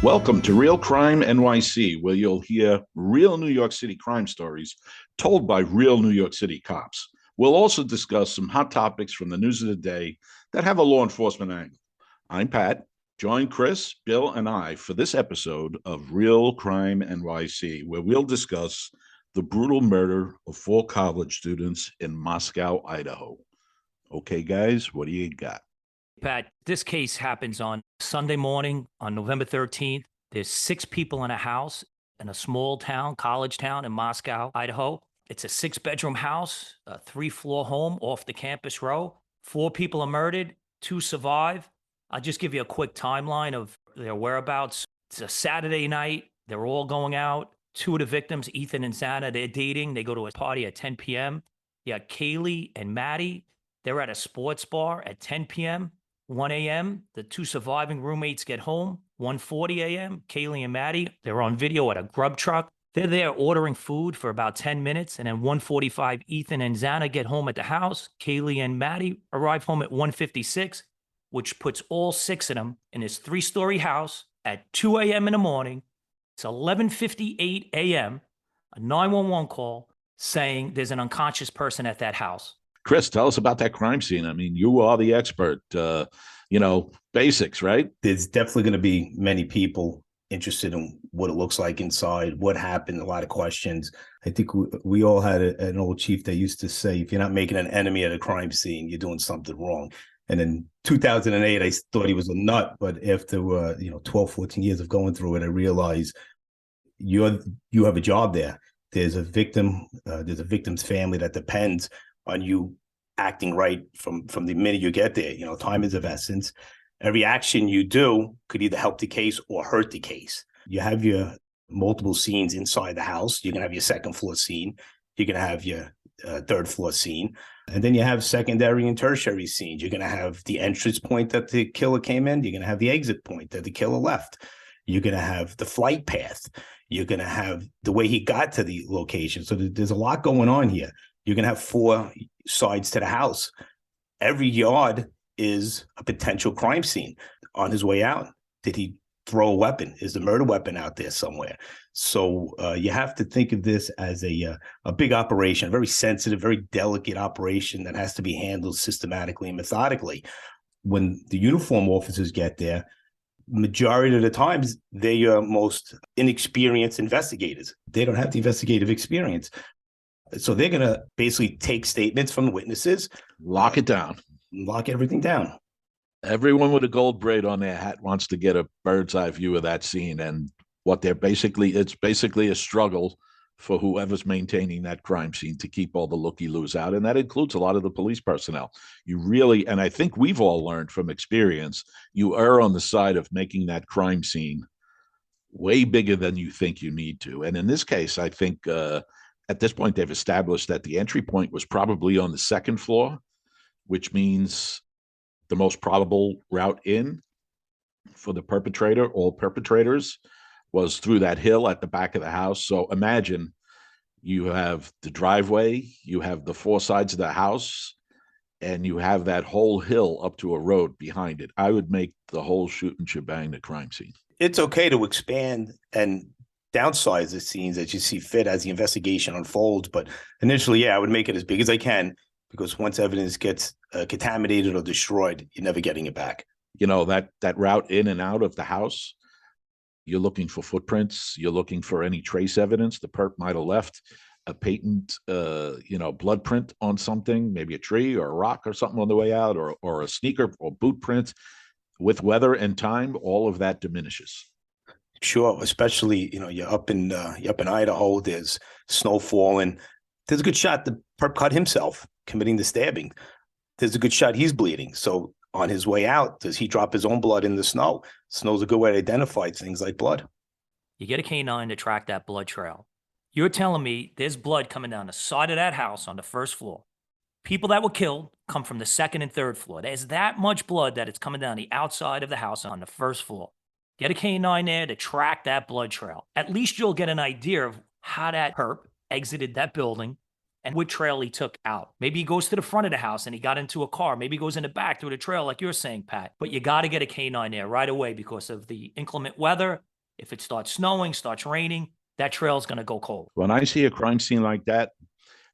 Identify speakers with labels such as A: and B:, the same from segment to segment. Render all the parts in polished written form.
A: Welcome to Real Crime NYC, where you'll hear real New York City crime stories told by real New York City cops. We'll also discuss some hot topics from the news of the day that have a law enforcement angle. I'm Pat. Join Chris, Bill, and I for this episode of Real Crime NYC, where we'll discuss the brutal murder of 4 college students in Moscow, Idaho. Okay, guys, what do you got?
B: Pat, this case happens on Sunday morning on November 13th. There's 6 people in a house in a small town, college town in Moscow, Idaho. It's a 6-bedroom house, a 3-floor home off the campus row. 4 people are murdered, 2 survive. I'll just give you a quick timeline of their whereabouts. It's a Saturday night. They're all going out. 2 of the victims, Ethan and Xana, they're dating. They go to a party at 10 p.m. Yeah, Kaylee and Maddie, they're at a sports bar at 10 p.m. 1 a.m., the 2 surviving roommates get home. 1:40 a.m., Kaylee and Maddie, they're on video at a grub truck. They're there ordering food for about 10 minutes. And then 1:45, Ethan and Xana get home at the house. Kaylee and Maddie arrive home at 1:56, which puts all 6 of them in this 3-story house at 2 a.m. in the morning. It's 11:58 a.m., a 911 call saying there's an unconscious person at that house.
A: Chris, tell us about that crime scene. I mean, you are the expert. Basics, right?
C: There's definitely going to be many people interested in what it looks like inside, what happened, a lot of questions. I think we all had an old chief that used to say, if you're not making an enemy at a crime scene, you're doing something wrong. And in 2008, I thought he was a nut. But after 12, 14 years of going through it, I realized you have a job there. There's a victim. There's a victim's family that depends on you acting right from the minute you get there. Time is of essence. Every action you do could either help the case or hurt the case. You have your multiple scenes inside the house. You're going to have your 2nd floor scene. You're going to have your 3rd floor scene. And then you have secondary and tertiary scenes. You're going to have the entrance point that the killer came in. You're going to have the exit point that the killer left. You're going to have the flight path. You're going to have the way he got to the location. So there's a lot going on here. You're going to have 4 sides to the house. Every yard is a potential crime scene. On his way out, did he throw a weapon? Is the murder weapon out there somewhere? So you have to think of this as a big operation, a very sensitive, very delicate operation that has to be handled systematically and methodically. When the uniform officers get there, majority of the times, they're your most inexperienced investigators. They don't have the investigative experience. So they're going to basically take statements from the witnesses.
A: Lock it down.
C: Lock everything down.
A: Everyone with a gold braid on their hat wants to get a bird's eye view of that scene. And it's basically a struggle for whoever's maintaining that crime scene to keep all the looky-loos out. And that includes a lot of the police personnel. And I think we've all learned from experience, you err on the side of making that crime scene way bigger than you think you need to. And in this case, I think at this point, they've established that the entry point was probably on the 2nd floor, which means the most probable route in for the perpetrator, all perpetrators, was through that hill at the back of the house. So imagine you have the driveway, you have the 4 sides of the house, and you have that whole hill up to a road behind it. I would make the whole shoot and shebang the crime scene.
C: It's okay to expand and downsize the scenes as you see fit as the investigation unfolds. But initially, I would make it as big as I can, because once evidence gets contaminated or destroyed, you're never getting it back.
A: That route in and out of the house, you're looking for footprints. You're looking for any trace evidence. The perp might have left a patent, blood print on something, maybe a tree or a rock or something on the way out, or a sneaker or boot print. With weather and time, all of that diminishes.
C: Sure, especially you're up in Idaho. There's snow falling. There's a good shot the perp cut himself committing the stabbing. There's a good shot he's bleeding. So on his way out, does he drop his own blood in the snow? Snow's a good way to identify things like blood.
B: You get a canine to track that blood trail. You're telling me there's blood coming down the side of that house on the 1st floor. People that were killed come from the 2nd and 3rd floor. There's that much blood that it's coming down the outside of the house on the 1st floor. Get a canine there to track that blood trail. At least you'll get an idea of how that perp exited that building and what trail he took out. Maybe he goes to the front of the house and he got into a car. Maybe he goes in the back through the trail like you're saying, Pat. But you got to get a canine there right away because of the inclement weather If it starts snowing, starts raining, that trail is going to go cold.
A: When I see a crime scene like that,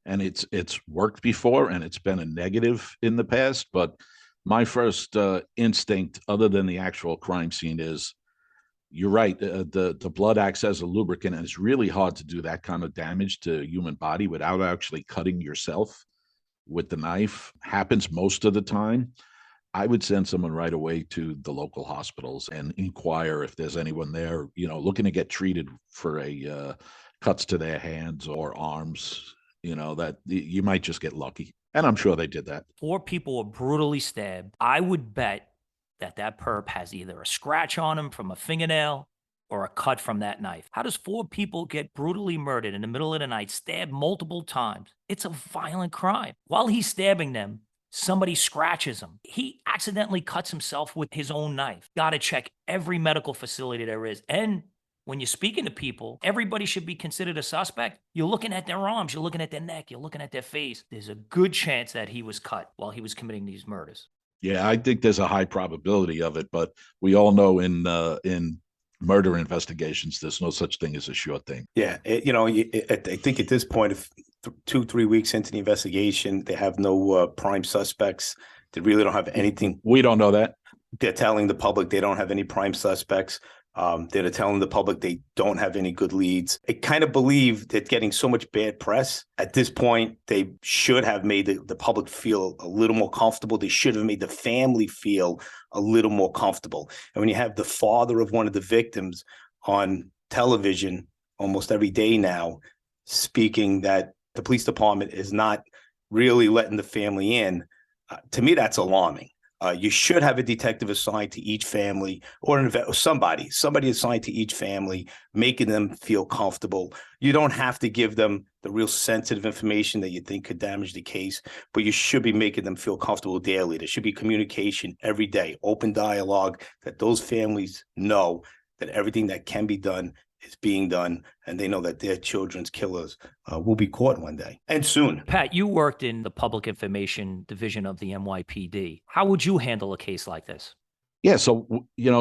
A: and it's worked before and it's been a negative in the past, but my first instinct, other than the actual crime scene, is you're right. The blood acts as a lubricant, and it's really hard to do that kind of damage to a human body without actually cutting yourself with the knife. Happens most of the time. I would send someone right away to the local hospitals and inquire if there's anyone there, looking to get treated for a cuts to their hands or arms. That you might just get lucky, and I'm sure they did that.
B: 4 people were brutally stabbed. I would bet that perp has either a scratch on him from a fingernail or a cut from that knife. How does 4 people get brutally murdered in the middle of the night, stabbed multiple times? It's a violent crime. While he's stabbing them, somebody scratches him. He accidentally cuts himself with his own knife. Got to check every medical facility there is. And when you're speaking to people, everybody should be considered a suspect. You're looking at their arms, you're looking at their neck, you're looking at their face. There's a good chance that he was cut while he was committing these murders.
A: Yeah, I think there's a high probability of it, but we all know in murder investigations, there's no such thing as a sure thing.
C: Yeah, I think at this point, if 2-3 weeks into the investigation, they have no prime suspects. They really don't have anything.
A: We don't know that.
C: They're telling the public they don't have any prime suspects. They're telling the public they don't have any good leads. I kind of believe that getting so much bad press at this point, they should have made the public feel a little more comfortable. They should have made the family feel a little more comfortable. And when you have the father of one of the victims on television almost every day now, speaking that the police department is not really letting the family in, to me, that's alarming. You should have a detective assigned to each family, or somebody assigned to each family, making them feel comfortable. You don't have to give them the real sensitive information that you think could damage the case, but you should be making them feel comfortable daily. There should be communication every day, open dialogue, that those families know that everything that can be done is being done, and they know that their children's killers will be caught one day, and soon.
B: Pat, you worked in the public information division of the NYPD. How would you handle a case like this?
A: Yeah, so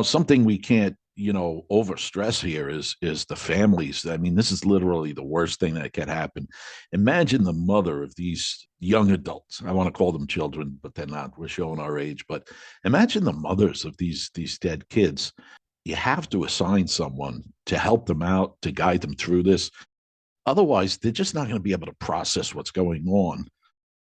A: something we can't overstress here is the families. I mean, this is literally the worst thing that can happen. Imagine the mother of these young adults. I want to call them children, but they're not. We're showing our age. But imagine the mothers of these dead kids. You have to assign someone to help them out, to guide them through this. Otherwise, they're just not going to be able to process what's going on.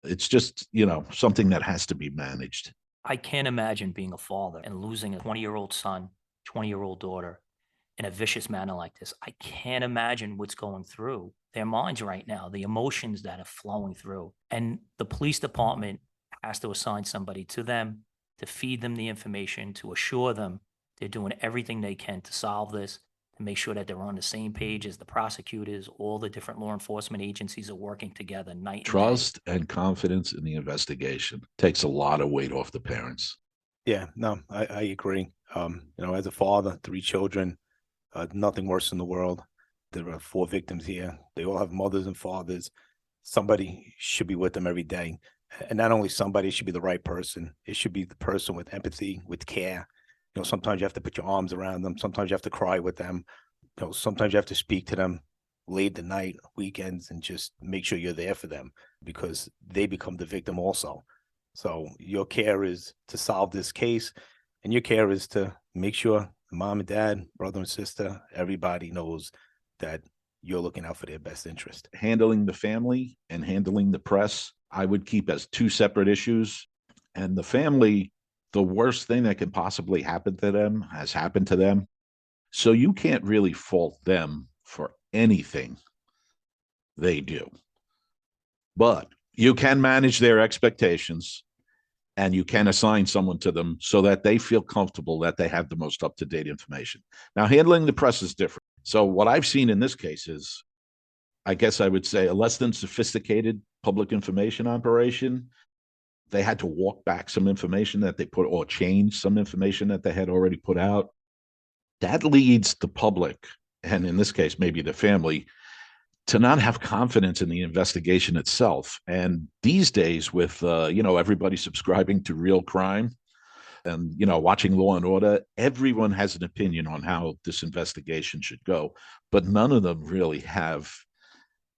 A: It's just, something that has to be managed.
B: I can't imagine being a father and losing a 20-year-old son, 20-year-old daughter in a vicious manner like this. I can't imagine what's going through their minds right now, the emotions that are flowing through. And the police department has to assign somebody to them to feed them the information, to assure them they're doing everything they can to solve this, to make sure that they're on the same page as the prosecutors. All the different law enforcement agencies are working together night and day.
A: Trust and confidence in the investigation takes a lot of weight off the parents.
C: Yeah, no, I agree. As a father, 3 children, nothing worse in the world. There are 4 victims here. They all have mothers and fathers. Somebody should be with them every day. And not only somebody, it should be the right person. It should be the person with empathy, with care. Sometimes you have to put your arms around them. Sometimes you have to cry with them. Sometimes you have to speak to them late at night, weekends, and just make sure you're there for them, because they become the victim also. So your care is to solve this case, and your care is to make sure mom and dad, brother and sister, everybody knows that you're looking out for their best interest.
A: Handling the family and handling the press, I would keep as 2 separate issues. And the family, the worst thing that can possibly happen to them has happened to them. So you can't really fault them for anything they do. But you can manage their expectations, and you can assign someone to them so that they feel comfortable that they have the most up-to-date information. Now, handling the press is different. So what I've seen in this case is, I guess I would say, a less than sophisticated public information operation. They had to walk back some information that they put, or change some information that they had already put out. That leads the public, and in this case, maybe the family, to not have confidence in the investigation itself. And these days, with everybody subscribing to real crime, and, watching Law and Order, everyone has an opinion on how this investigation should go, but none of them really have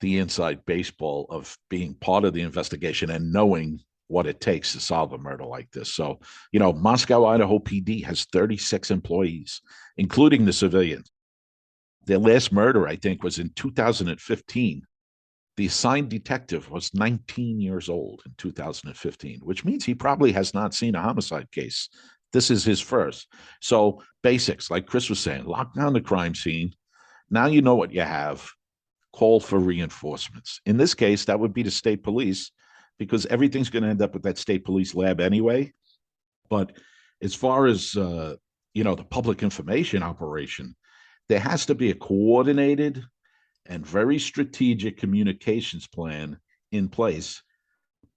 A: the inside baseball of being part of the investigation and knowing what it takes to solve a murder like this. So, Moscow, Idaho PD has 36 employees, including the civilians. Their last murder, I think, was in 2015. The assigned detective was 19 years old in 2015, which means he probably has not seen a homicide case. This is his first. So basics, like Chris was saying, lock down the crime scene. Now you know what you have. Call for reinforcements. In this case, that would be the state police, because everything's going to end up at that state police lab anyway. But as far as, the public information operation, there has to be a coordinated and very strategic communications plan in place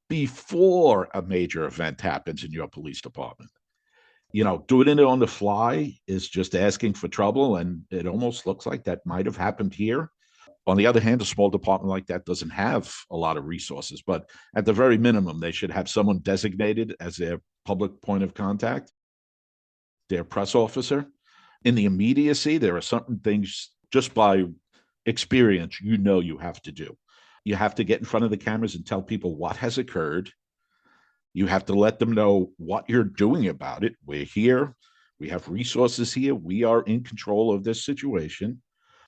A: before a major event happens in your police department. Doing it on the fly is just asking for trouble, and it almost looks like that might have happened here. On the other hand, a small department like that doesn't have a lot of resources, but at the very minimum, they should have someone designated as their public point of contact, their press officer. In the immediacy, there are certain things just by experience you have to do. You have to get in front of the cameras and tell people what has occurred. You have to let them know what you're doing about it. We're here. We have resources here. We are in control of this situation.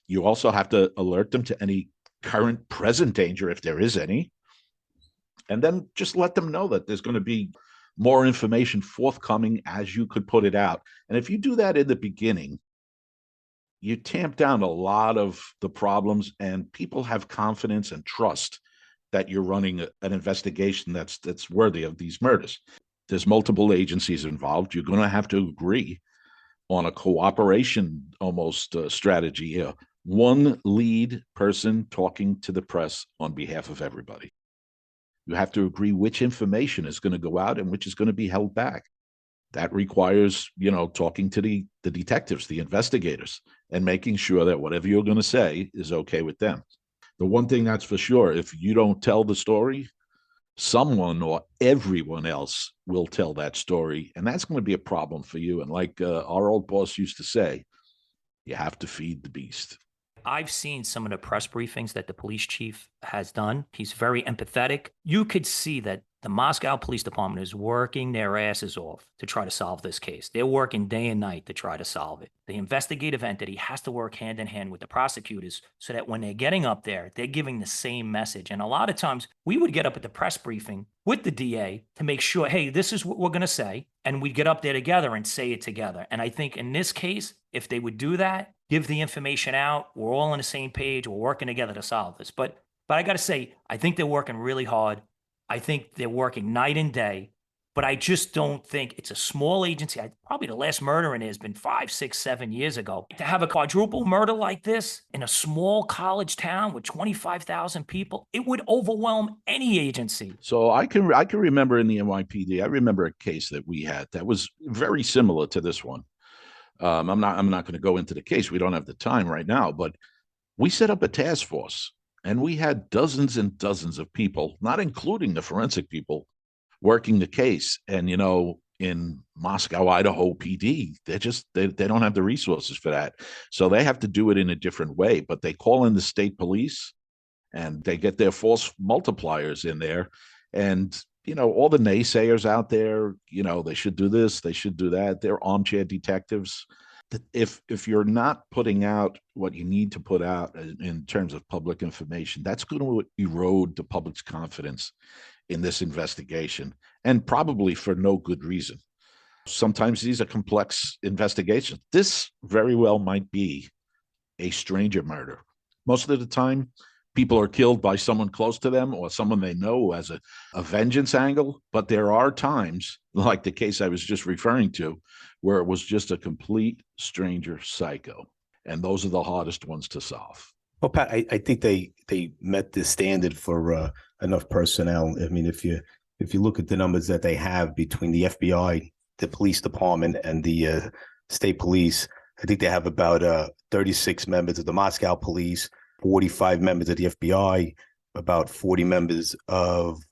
A: You also have to alert them to any current present danger, if there is any. And then just let them know that there's going to be more information forthcoming as you could put it out. And if you do that in the beginning, you tamp down a lot of the problems, and people have confidence and trust that you're running an investigation that's worthy of these murders. There's multiple agencies involved. You're going to have to agree on a cooperation almost strategy here. One lead person talking to the press on behalf of everybody. You have to agree which information is going to go out and which is going to be held back. That requires, talking to the detectives, the investigators, and making sure that whatever you're going to say is okay with them. The one thing that's for sure, if you don't tell the story, someone or everyone else will tell that story, and that's going to be a problem for you. And like our old boss used to say, you have to feed the beast.
B: I've seen some of the press briefings that the police chief has done. He's very empathetic. You could see that the Moscow Police Department is working their asses off to try to solve this case. They're working day and night to try to solve it. The investigative entity has to work hand in hand with the prosecutors so that when they're getting up there, they're giving the same message. And a lot of times we would get up at the press briefing with the DA to make sure, hey, this is what we're going to say. And we'd get up there together and say it together. And I think in this case, if they would do that, give the information out, we're all on the same page, we're working together to solve this. But I got to say, I think they're working really hard. I think they're working night and day, but I just don't think it's a small agency. Probably the last murder in it has been 5, 6, 7 years ago. To have a quadruple murder like this in a small college town with 25,000 people, it would overwhelm any agency.
A: So I can remember in the NYPD, I remember a case that we had that was very similar to this one. I'm not going to go into the case. We don't have the time right now, but we set up a task force. And we had dozens and dozens of people, not including the forensic people, working the case. And, in Moscow, Idaho PD, they don't have the resources for that. So they have to do it in a different way. But they call in the state police and they get their force multipliers in there. And, all the naysayers out there, they should do this, they should do that. They're armchair detectives. If you're not putting out what you need to put out in terms of public information, that's going to erode the public's confidence in this investigation, and probably for no good reason. Sometimes these are complex investigations. This very well might be a stranger murder. Most of the time, people are killed by someone close to them or someone they know as a vengeance angle. But there are times, like the case I was just referring to, where it was just a complete stranger psycho. And those are the hardest ones to solve.
C: Well, Pat, I think they met the standard for enough personnel. I mean, if you look at the numbers that they have between the FBI, the police department, and the state police, I think they have about 36 members of the Moscow police, 45 members of the FBI, about 40 members of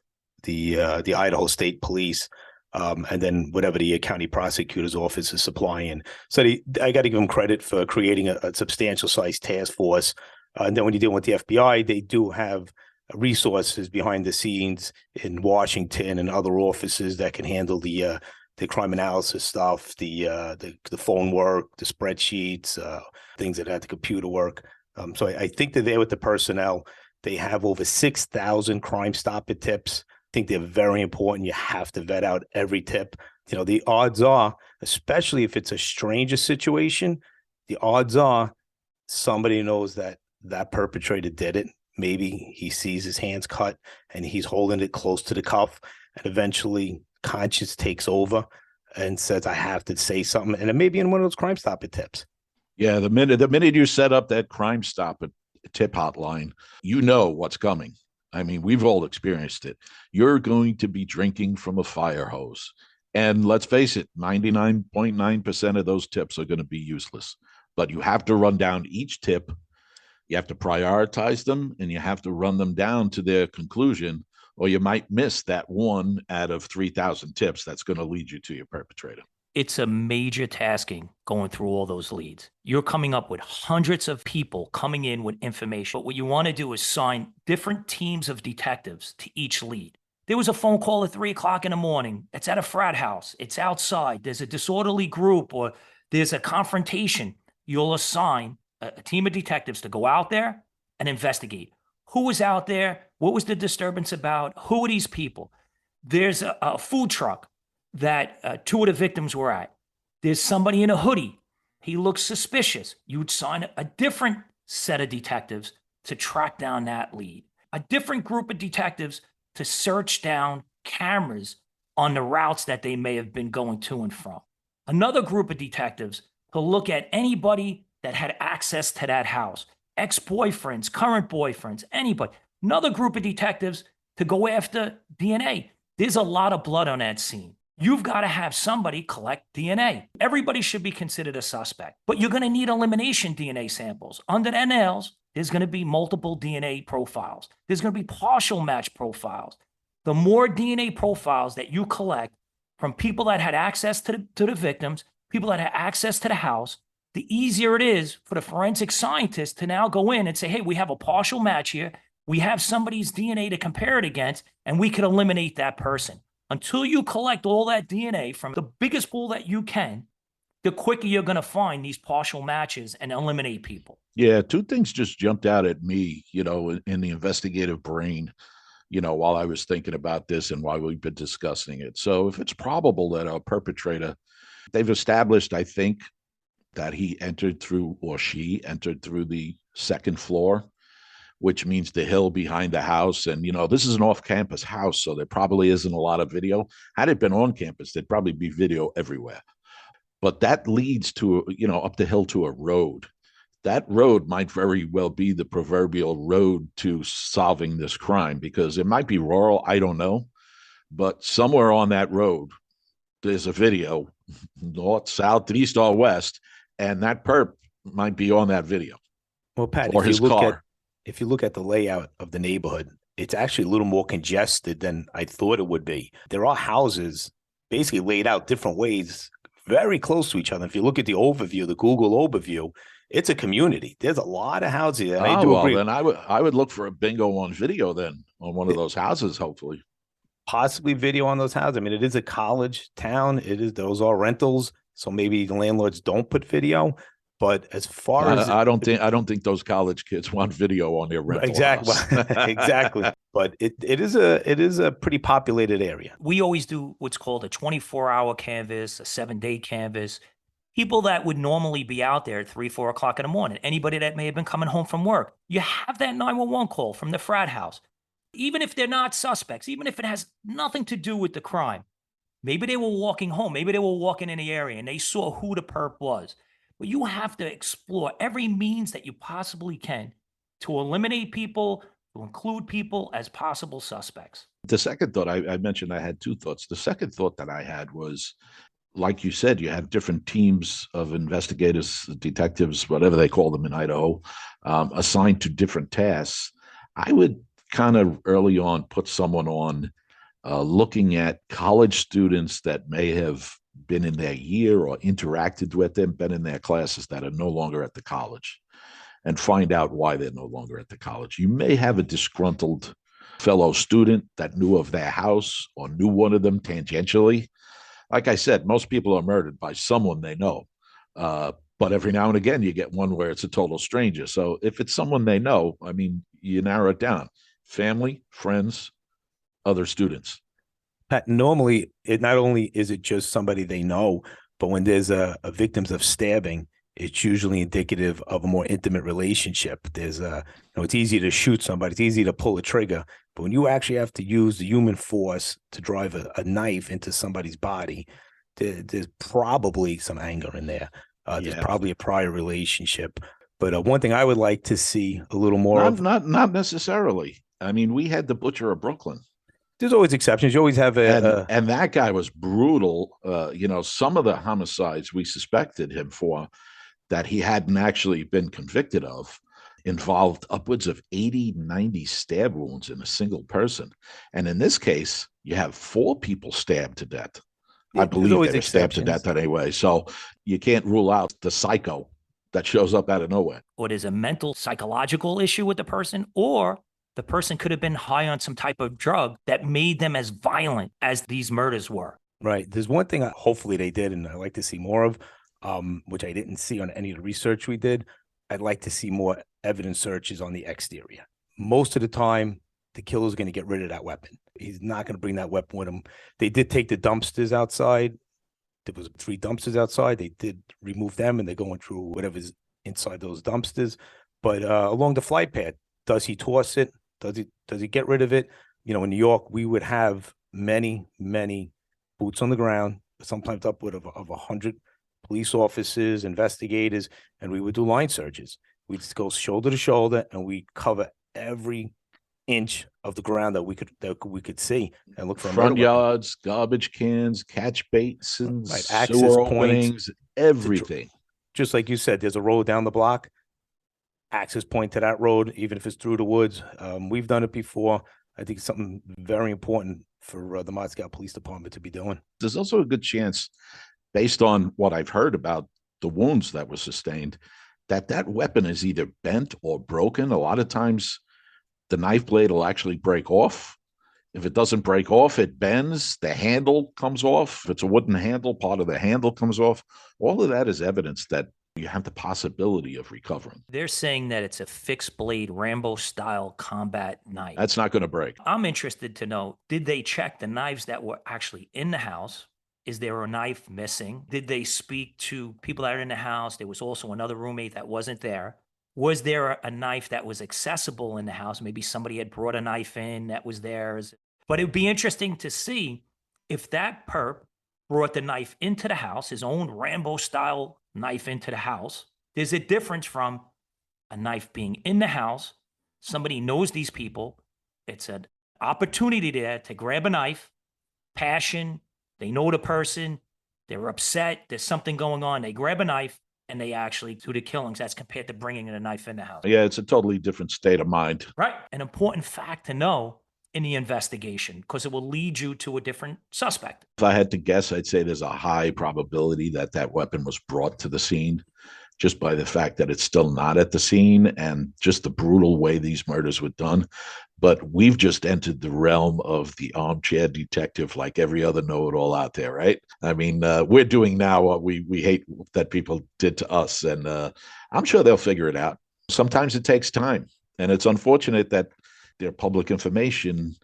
C: the Idaho State Police. and then whatever the county prosecutor's office is supplying. So I got to give them credit for creating a substantial sized task force. And then when you deal with the FBI, they do have resources behind the scenes in Washington and other offices that can handle the crime analysis stuff, the phone work, the spreadsheets, things that had the computer work. So I think they're there with the personnel. They have over 6,000 Crime Stopper tips. I think they're very important. You have to vet out every tip. You know, the odds are, especially if it's a stranger situation, the odds are somebody knows that that perpetrator did it. Maybe he sees his hands cut and he's holding it close to the cuff, and eventually conscience takes over and says, I have to say something. And it may be in one of those Crime Stopper tips.
A: Yeah, the minute you set up that Crime Stopper tip hotline, you know what's coming. I mean, we've all experienced it. You're going to be drinking from a fire hose. And let's face it, 99.9% of those tips are going to be useless. But you have to run down each tip. You have to prioritize them, and you have to run them down to their conclusion, or you might miss that one out of 3,000 tips that's going to lead you to your perpetrator.
B: It's a major tasking going through all those leads. You're coming up with hundreds of people coming in with information. But what you want to do is assign different teams of detectives to each lead. There was a phone call at 3 o'clock in the morning. It's at a frat house. It's outside. There's a disorderly group, or there's a confrontation. You'll assign a team of detectives to go out there and investigate. Who was out there? What was the disturbance about? Who are these people? There's a food truck that two of the victims were at. There's somebody in a hoodie. He looks suspicious. You would assign a different set of detectives to track down that lead. A different group of detectives to search down cameras on the routes that they may have been going to and from. Another group of detectives to look at anybody that had access to that house. Ex-boyfriends, current boyfriends, anybody. Another group of detectives to go after DNA. There's a lot of blood on that scene. You've got to have somebody collect DNA. Everybody should be considered a suspect, but you're going to need elimination DNA samples. Under the nails, there's going to be multiple DNA profiles. There's going to be partial match profiles. The more DNA profiles that you collect from people that had access to the victims, people that had access to the house, the easier it is for the forensic scientists to now go in and say, hey, we have a partial match here. We have somebody's DNA to compare it against, and we can eliminate that person. Until you collect all that DNA from the biggest pool that you can, the quicker you're going to find these partial matches and eliminate people.
A: Yeah, two things just jumped out at me, in the investigative brain, while I was thinking about this and while we've been discussing it. So if it's probable that a perpetrator, they've established, I think, that he entered through, or she entered through, the second floor, which means the hill behind the house. And, this is an off-campus house, so there probably isn't a lot of video. Had it been on campus, there'd probably be video everywhere. But that leads to, up the hill to a road. That road might very well be the proverbial road to solving this crime, because it might be rural, I don't know. But somewhere on that road, there's a video, north, south, east, or west, and that perp might be on that video.
C: Well, Pat,
A: or his car.
C: If you look at the layout of the neighborhood, it's actually a little more congested than I thought it would be. There are houses basically laid out different ways, very close to each other. If you look at the overview, the Google overview, it's a community. There's a lot of houses. And I do agree.
A: Then I would look for a bingo on video then on one of those houses, hopefully.
C: Possibly video on those houses. I mean, it is a college town. Those are rentals. So maybe the landlords don't put video. But as far as
A: I don't think those college kids want video on their rental
C: exactly
A: house.
C: exactly. But it is a pretty populated area.
B: We always do what's called a 24-hour canvas, a 7-day canvas. People that would normally be out there at 3, 4 o'clock in the morning, anybody that may have been coming home from work, you have that 911 call from the frat house. Even if they're not suspects, even if it has nothing to do with the crime, maybe they were walking home, maybe they were walking in the area and they saw who the perp was. But you have to explore every means that you possibly can to eliminate people, to include people as possible suspects.
A: The second thought, I mentioned I had two thoughts. The second thought that I had was, like you said, you have different teams of investigators, detectives, whatever they call them in Idaho, assigned to different tasks. I would kind of early on put someone on looking at college students that may have been in their year or interacted with them, been in their classes that are no longer at the college, and find out why they're no longer at the college. You may have a disgruntled fellow student that knew of their house or knew one of them tangentially. Like I said, most people are murdered by someone they know. But every now and again, you get one where it's a total stranger. So if it's someone they know, I mean, you narrow it down: family, friends, other students.
C: Pat, normally, it not only is it just somebody they know, but when there's a victims of stabbing, it's usually indicative of a more intimate relationship. There's it's easy to shoot somebody, it's easy to pull a trigger, but when you actually have to use the human force to drive a knife into somebody's body, there's probably some anger in there. There's probably a prior relationship. But one thing I would like to see a little more
A: not necessarily. I mean, we had the Butcher of Brooklyn.
C: There's always exceptions. You always have
A: and that guy was brutal. Some of the homicides we suspected him for that he hadn't actually been convicted of involved upwards of 80, 90 stab wounds in a single person. And in this case, you have 4 people stabbed to death. I believe they were stabbed to death anyway. So you can't rule out the psycho that shows up out of nowhere.
B: Or there's a mental, psychological issue with the person, or the person could have been high on some type of drug that made them as violent as these murders were.
C: Right. There's one thing hopefully they did, and I'd like to see more of, which I didn't see on any of the research we did. I'd like to see more evidence searches on the exterior. Most of the time, the killer's going to get rid of that weapon. He's not going to bring that weapon with him. They did take the dumpsters outside. There was 3 dumpsters outside. They did remove them, and they're going through whatever's inside those dumpsters. But along the flight path, does he toss it? Does he get rid of it? In New York, we would have many, many boots on the ground, sometimes upward of 100 police officers, investigators, and we would do line searches. We'd just go shoulder to shoulder, and we'd cover every inch of the ground that we could see and look for
A: front yards, garbage cans, catch basins,
C: access
A: openings, everything.
C: Just like you said, there's a road down the block. Access point to that road, even if it's through the woods. We've done it before. I think it's something very important for the Moscow Police Department to be doing.
A: There's also a good chance, based on what I've heard about the wounds that were sustained, that weapon is either bent or broken. A lot of times the knife blade will actually break off. If it doesn't break off, it bends, the handle comes off. If it's a wooden handle, part of the handle comes off. All of that is evidence that you have the possibility of recovering.
B: They're saying that it's a fixed blade Rambo style combat knife.
A: That's not going to break.
B: I'm interested to know, did they check the knives that were actually in the house? Is there a knife missing? Did they speak to people that are in the house? There was also another roommate that wasn't there. Was there a knife that was accessible in the house? Maybe somebody had brought a knife in that was theirs. But it would be interesting to see if that perp brought the knife into the house, his own Rambo style knife into the house. There's a difference from a knife being in the house. Somebody knows these people. It's an opportunity there to grab a knife, passion. They know the person. They're upset. There's something going on. They grab a knife and they actually do the killings. That's compared to bringing a knife in the house.
A: Yeah, it's a totally different state of mind.
B: Right. An important fact to know in the investigation, because it will lead you to a different suspect.
A: If I had to guess, I'd say there's a high probability that weapon was brought to the scene, just by the fact that it's still not at the scene and just the brutal way these murders were done. But we've just entered the realm of the armchair detective, like every other know-it-all out there, right? I mean, we're doing now what we hate that people did to us, and I'm sure they'll figure it out. Sometimes it takes time, and it's unfortunate that their public information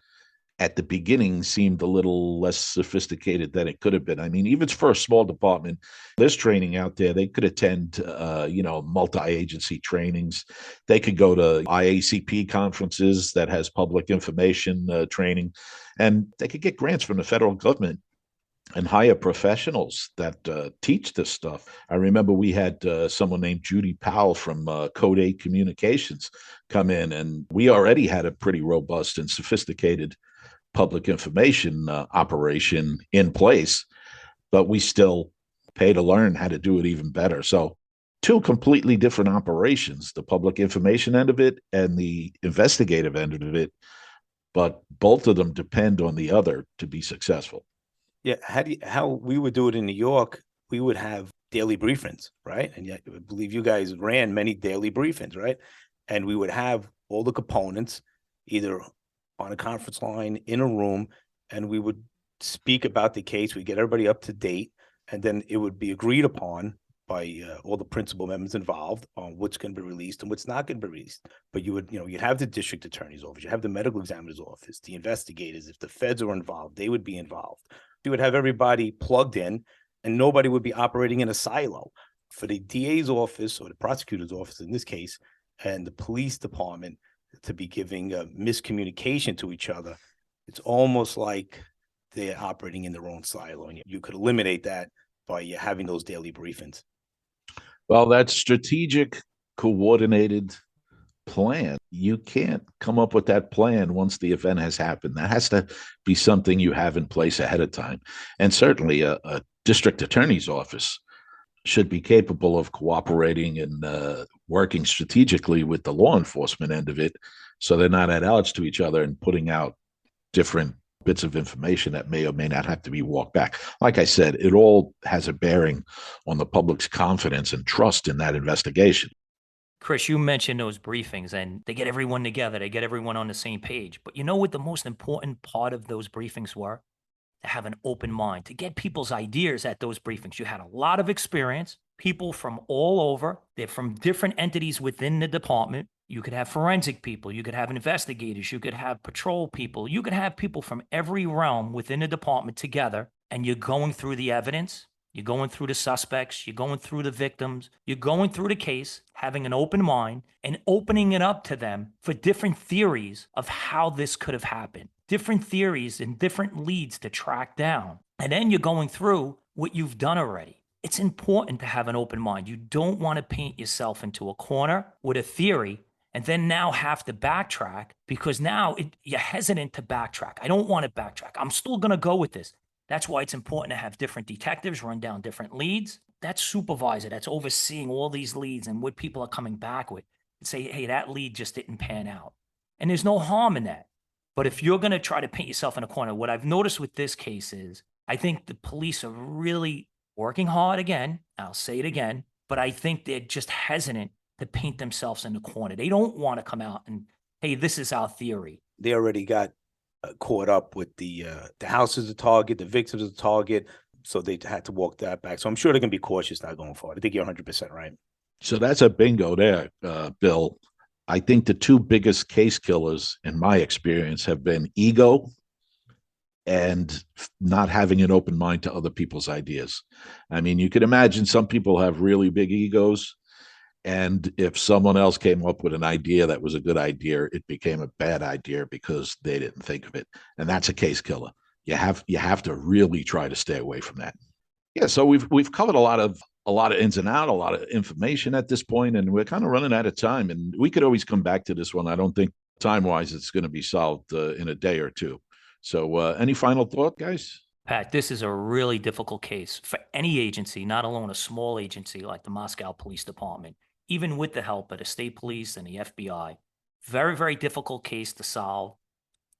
A: at the beginning seemed a little less sophisticated than it could have been. I mean, even for a small department, there's training out there. They could attend, multi-agency trainings. They could go to IACP conferences that has public information training, and they could get grants from the federal government and hire professionals that teach this stuff. I remember we had someone named Judy Powell from Code 8 Communications come in, and we already had a pretty robust and sophisticated public information operation in place, but we still pay to learn how to do it even better. So 2 completely different operations, the public information end of it and the investigative end of it, but both of them depend on the other to be successful.
C: Yeah, how we would do it in New York, we would have daily briefings, right? And yet, I believe you guys ran many daily briefings, right? And we would have all the components either on a conference line in a room, and we would speak about the case. We get everybody up to date, and then it would be agreed upon by all the principal members involved on what's going to be released and what's not going to be released. But you would, you'd have the district attorney's office, you have the medical examiner's office, the investigators. If the feds are involved, they would be involved. You would have everybody plugged in, and nobody would be operating in a silo. For the DA's office, or the prosecutor's office in this case, and the police department to be giving miscommunication to each other, it's almost like they're operating in their own silo. And you could eliminate that by having those daily briefings.
A: Well, that strategic, coordinated plan, you can't come up with that plan once the event has happened. That has to be something you have in place ahead of time. And certainly a district attorney's office should be capable of cooperating and working strategically with the law enforcement end of it, so they're not at odds to each other and putting out different bits of information that may or may not have to be walked back. Like I said, it all has a bearing on the public's confidence and trust in that investigation.
B: Chris, you mentioned those briefings and they get everyone together. They get everyone on the same page. But you know what the most important part of those briefings were? To have an open mind, to get people's ideas at those briefings. You had a lot of experience, people from all over. They're from different entities within the department. You could have forensic people. You could have investigators. You could have patrol people. You could have people from every realm within the department together. And you're going through the evidence. You're going through the suspects. You're going through the victims. You're going through the case, having an open mind and opening it up to them for different theories of how this could have happened, different theories and different leads to track down. And then you're going through what you've done already. It's important to have an open mind. You don't want to paint yourself into a corner with a theory and then now have to backtrack, because now you're hesitant to backtrack. I don't want to backtrack. I'm still going to go with this. That's why it's important to have different detectives run down different leads. That supervisor that's overseeing all these leads and what people are coming back with, and say, hey, that lead just didn't pan out. And there's no harm in that. But if you're going to try to paint yourself in a corner, what I've noticed with this case is I think the police are really working hard again. I'll say it again, but I think they're just hesitant to paint themselves in the corner. They don't want to come out and, hey, this is our theory.
C: They already got caught up with the house as a target, the victims as a target, so they had to walk that back. So I'm sure they're going to be cautious now going forward. I think you're 100% right.
A: So that's a bingo there, Bill. I think the two biggest case killers, in my experience, have been ego and not having an open mind to other people's ideas. I mean, you can imagine some people have really big egos, and if someone else came up with an idea that was a good idea, it became a bad idea because they didn't think of it. And that's a case killer. You have to really try to stay away from that. Yeah, so we've covered a lot of ins and outs, a lot of information at this point, and we're kind of running out of time. And we could always come back to this one. I don't think time-wise it's going to be solved in a day or two. So any final thought, guys?
B: Pat, this is a really difficult case for any agency, not alone a small agency like the Moscow Police Department, even with the help of the state police and the FBI. Very, very difficult case to solve.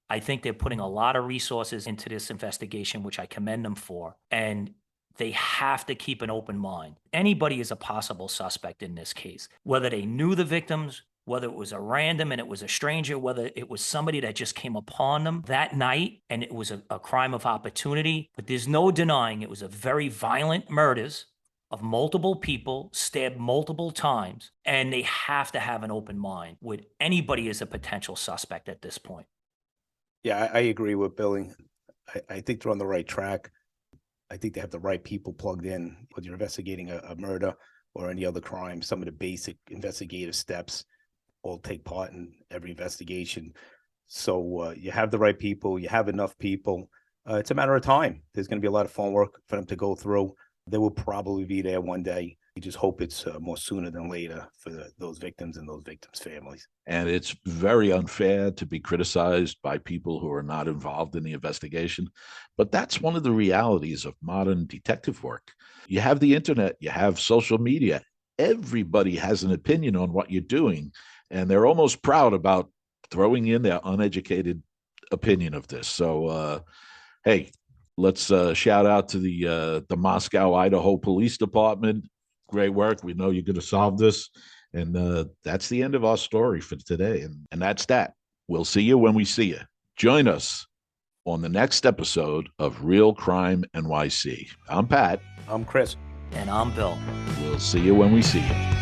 B: I think they're putting a lot of resources into this investigation, which I commend them for. And they have to keep an open mind. Anybody is a possible suspect in this case, whether they knew the victims, whether it was a random and it was a stranger, whether it was somebody that just came upon them that night and it was a crime of opportunity. But there's no denying it was a very violent murders of multiple people, stabbed multiple times, and they have to have an open mind with anybody as a potential suspect at this point.
C: Yeah, I agree with Billy. I think they're on the right track. I think they have the right people plugged in. Whether you're investigating a murder or any other crime, some of the basic investigative steps all take part in every investigation. So you have the right people, you have enough people. It's a matter of time. There's going to be a lot of phone work for them to go through. They will probably be there one day. We just hope it's more sooner than later for those victims and those victims' families.
A: And it's very unfair to be criticized by people who are not involved in the investigation. But that's one of the realities of modern detective work. You have the internet, you have social media. Everybody has an opinion on what you're doing, and they're almost proud about throwing in their uneducated opinion of this. So, hey, let's shout out to the Moscow, Idaho Police Department. Great work. We know you're going to solve this. And that's the end of our story for today. And that's that. We'll see you when we see you. Join us on the next episode of Real Crime NYC. I'm Pat.
C: I'm Chris.
B: And I'm Bill.
A: We'll see you when we see you.